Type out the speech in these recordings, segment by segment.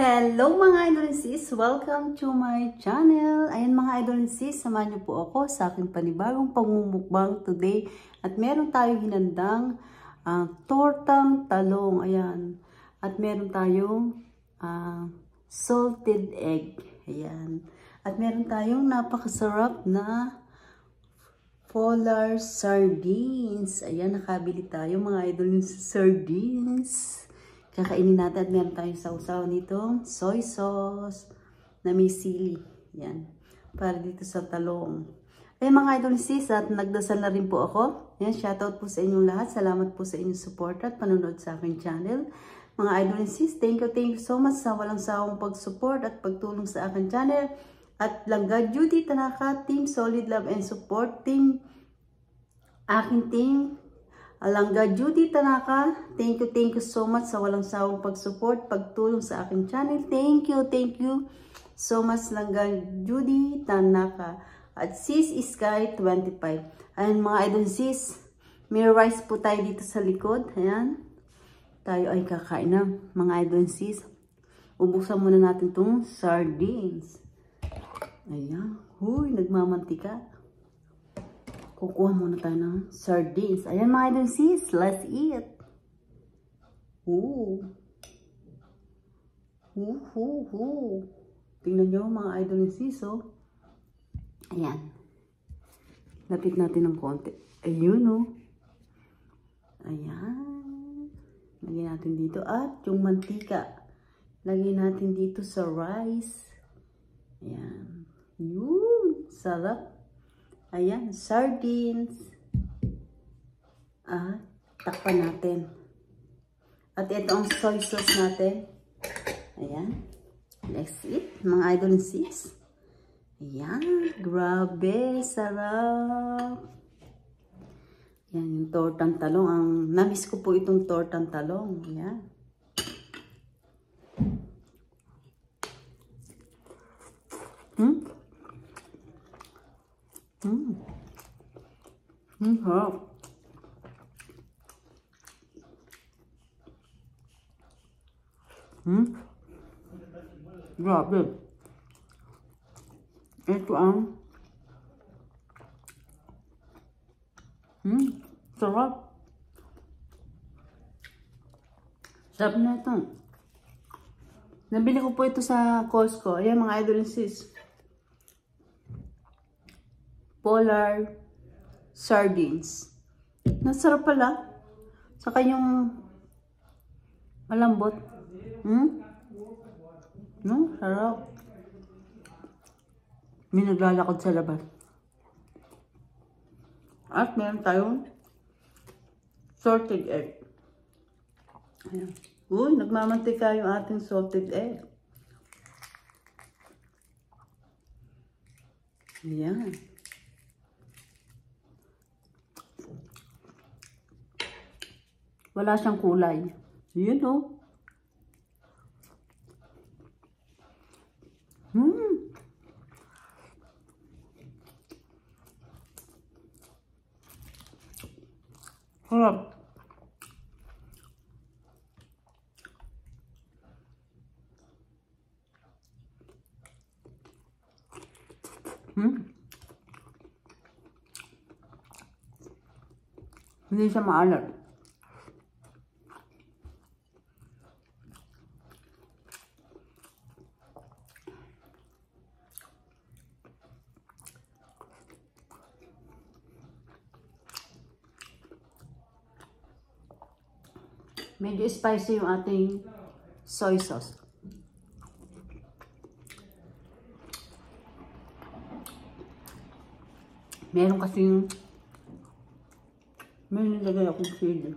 Hello mga idol and sis! Welcome to my channel! Ayan mga idol and sis, samahan niyo po ako sa aking panibagong pangmumukbang today. At meron tayong hinandang tortang talong. Ayan. At meron tayong salted egg. Ayan. At meron tayong napakasarap na polar sardines. Ayan, nakabili tayo mga idol ng sardines. Kakainin natin at meron tayong sausaw nitong soy sauce na may sili. Yan. Para dito sa talong. Ayan mga idol sis, at nagdasal na rin po ako. Yan, shoutout po sa inyong lahat. Salamat po sa inyong support at panonood sa aking channel. Mga idol sis, thank you so much sa walang sawang pag-support at pagtulong sa aking channel. At Langga Judy Tanaka, Team Solid Love and Support, aking team, Langga Judy Tanaka, thank you so much sa walang sawang pag-support, pagtulong sa aking channel. Thank you so much Langga Judy Tanaka. At Sis Sky 25. Ayan mga idol sis, may rice po tayo dito sa likod. Ayan. Tayo ay kakain na mga idol sis. Ubuksan muna natin itong sardines. Ayan. Huy, nagmamantika. Kukuha muna tayo ng sardines. Ayan mga idol sis, let's eat. Tingnan nyo mga idol sis, oh. Ayan. Lapit natin ng konti. Ayun, oh. Ayan. Lagyan natin dito. At yung mantika, lagyan natin dito sa rice. Ayan. Yun. Sarap. Ayan, sardines. Takpan natin. At ito ang soy sauce natin. Ayan. Let's eat, mga idol and sis. Ayan, grabe, sarap. Ayan, yung tortang talong. Namiss ko po itong tortang talong. Ayan. Harap. Grabe. Ito ang sarap. Sarap na ito. Nabili ko po ito sa Costco. Ayan mga idol and sis. Polar sardines. Nasarap pala. Saka yung malambot. No, sarap. May naglalakad sa labas. At meron tayong salted egg. Ayan. Uy, nagmamantika yung ating salted egg. Ayan. Wala siyang kulay. Yun, oh. Harap. Hindi siya maalat. Medyo spicy yung ating soy sauce. Meron kasing may nilagay akong chili.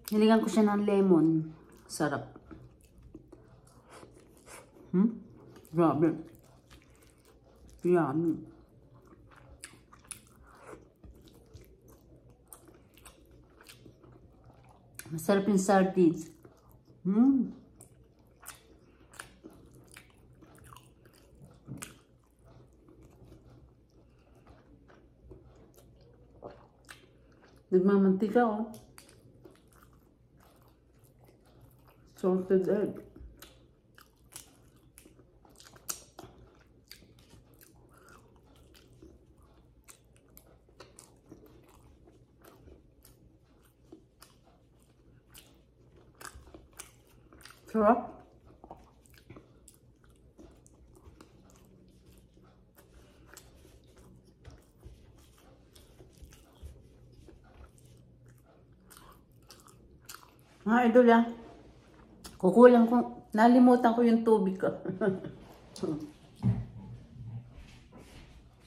Nilagyan ko siya ng lemon. Sarap. Grabe. Yan. Masarap yung sardines. Nagmamantika oh. Salted egg. Sarap. Mga idol ah. Kukulang ko. Nalimutan ko yung tubig ko.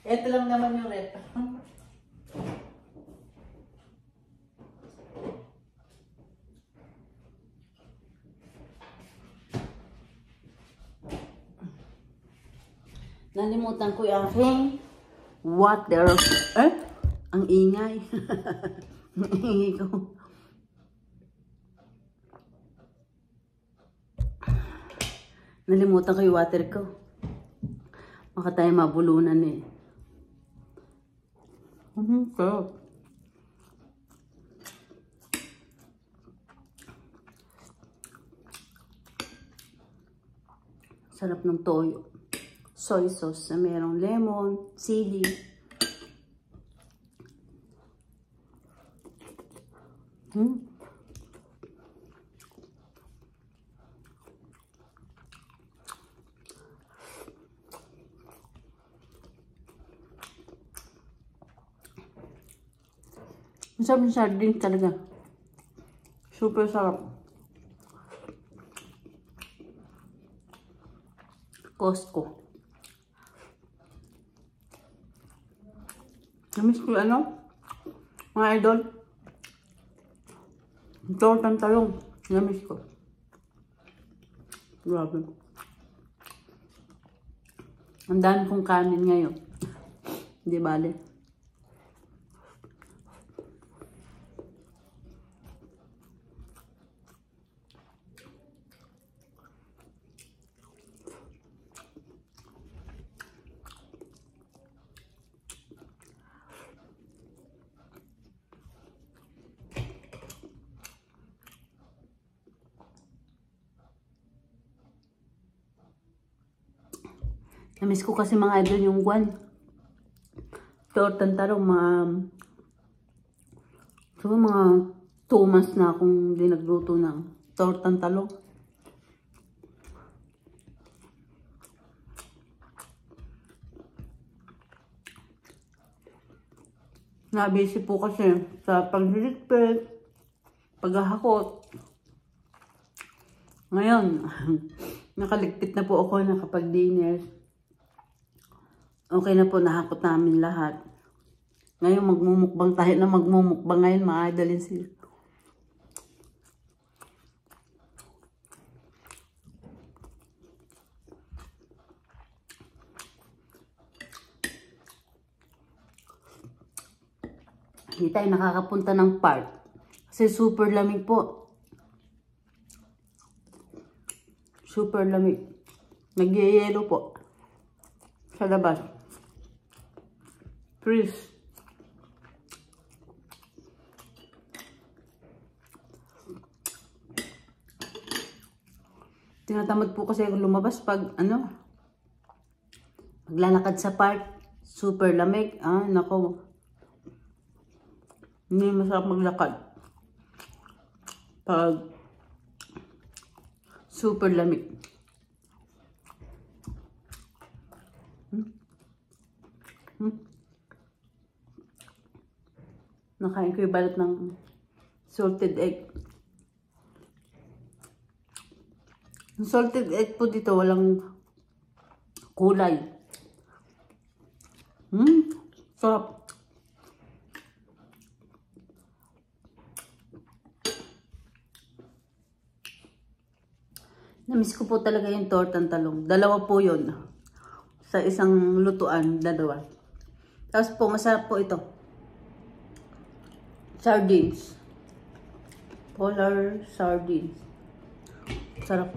Ito lang naman yung rep. Nalimutan ko yung aking water. Ang ingay. Ang ingay ko. Nalimutan ko yung water ko. Baka tayo mabulunan eh. Sarap. Sarap ng toyo. Soy sauce na merong lemon, sili. Masarap yung sardine talaga. Super sarap. Costco. Namiss ko ano? Mga idol. Tortang talong. Namiss ko. Grabe. Ang dami kong kanin ngayon. Hindi bale. Namiss ko kasi mga idol yung tortang talong, mga 2 months na akong hindi nagluto ng tortang talong. Nabisi po kasi sa pagliligpit, paghahakot. Ngayon, nakaligpit na po ako, nakapag-dinner. Okay na po, nahakot namin lahat. Ngayon, magmumukbang tayo na magmumukbang ngayon, mga idolin sila. Hindi tayo nakakapunta ng park. Kasi super lamig po. Super lamig. Nagyayelo po. Sa labas. Freeze. Tinatamad po kasi ako lumabas pag maglalakad sa park. Super lamig. Nako. Hindi masarap maglakad. Pag super lamig. Nakain ko yung balat ng salted egg. Yung salted egg po dito, walang kulay. Sarap. Namiss ko po talaga yung tortang talong. Dalawa po yun. Sa isang lutuan, dalawa. Tapos po, masarap po ito. Sardines. Polar sardines. Sarap.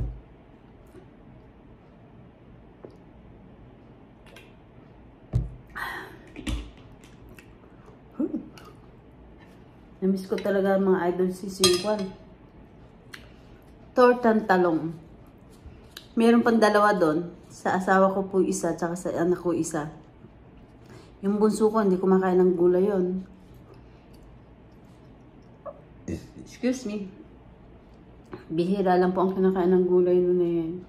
Namiss ko talaga mga idol si Singkwan. Tortang talong. Meron pang dalawa doon. Sa asawa ko po isa, tsaka sa anak ko isa. Yung bunso ko, hindi kumakain ng gulay yon. Excuse me. Bihira lang po ang kinakain ng gulay nun eh.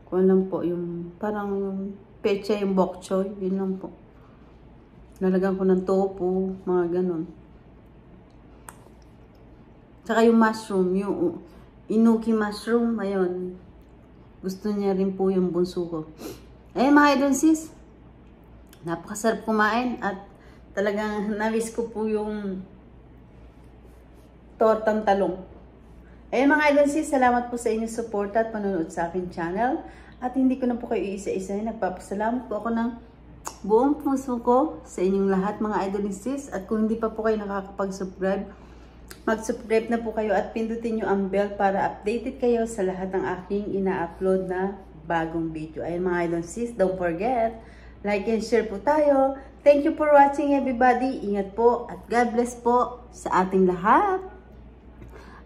Kung lang po, yung parang pecha, yung bok choy, yun lang po. Nalagyan ko ng tofu, mga ganon. Tsaka yung mushroom, yung inuki mushroom, ayun. Gusto niya rin po yung bunso ko. Ayun mga idol sis, napakasarap kumain at talagang na-miss ko po yung tortang talong. Ayun mga idol sis, salamat po sa inyong support at panonood sa aking channel. At hindi ko na po kayo iisa-isa. Nagpapasalamat po ako ng buong puso ko sa inyong lahat mga idol sis. At kung hindi pa po kayo nakakapag-subscribe, mag-subscribe na po kayo at pindutin nyo ang bell para updated kayo sa lahat ng aking ina-upload na bagong video. Ayun mga idol sis, don't forget, like and share po tayo. Thank you for watching everybody. Ingat po at God bless po sa ating lahat.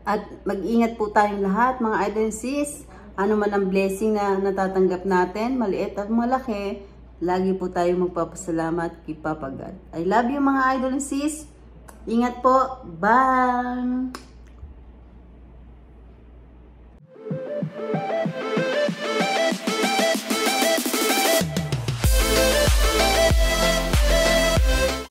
At mag-ingat po tayong lahat mga idol sis. Ano man ang blessing na natatanggap natin, maliit at malaki, lagi po tayong magpapasalamat kay Papa God. I love you mga idol sis. Ingat po. Bye!